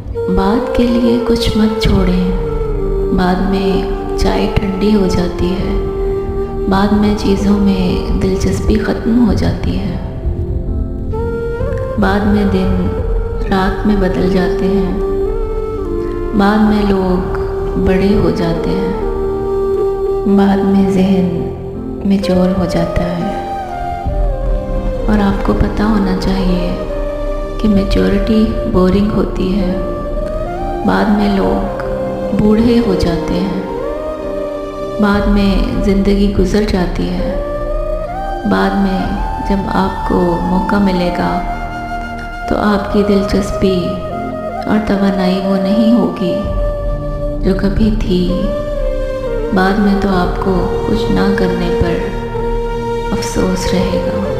बात के लिए कुछ मत छोड़ें, बाद में चाय ठंडी हो जाती है, बाद में चीज़ों में दिलचस्पी ख़त्म हो जाती है, बाद में दिन रात में बदल जाते हैं, बाद में लोग बड़े हो जाते हैं, बाद में जहन मैच्योर हो जाता है। और आपको पता होना चाहिए कि मैच्योरिटी बोरिंग होती है, बाद में लोग बूढ़े हो जाते हैं, बाद में ज़िंदगी गुज़र जाती है, बाद में जब आपको मौका मिलेगा तो आपकी दिलचस्पी और तवानाई वो नहीं होगी जो कभी थी। बाद में तो आपको कुछ ना करने पर अफसोस रहेगा।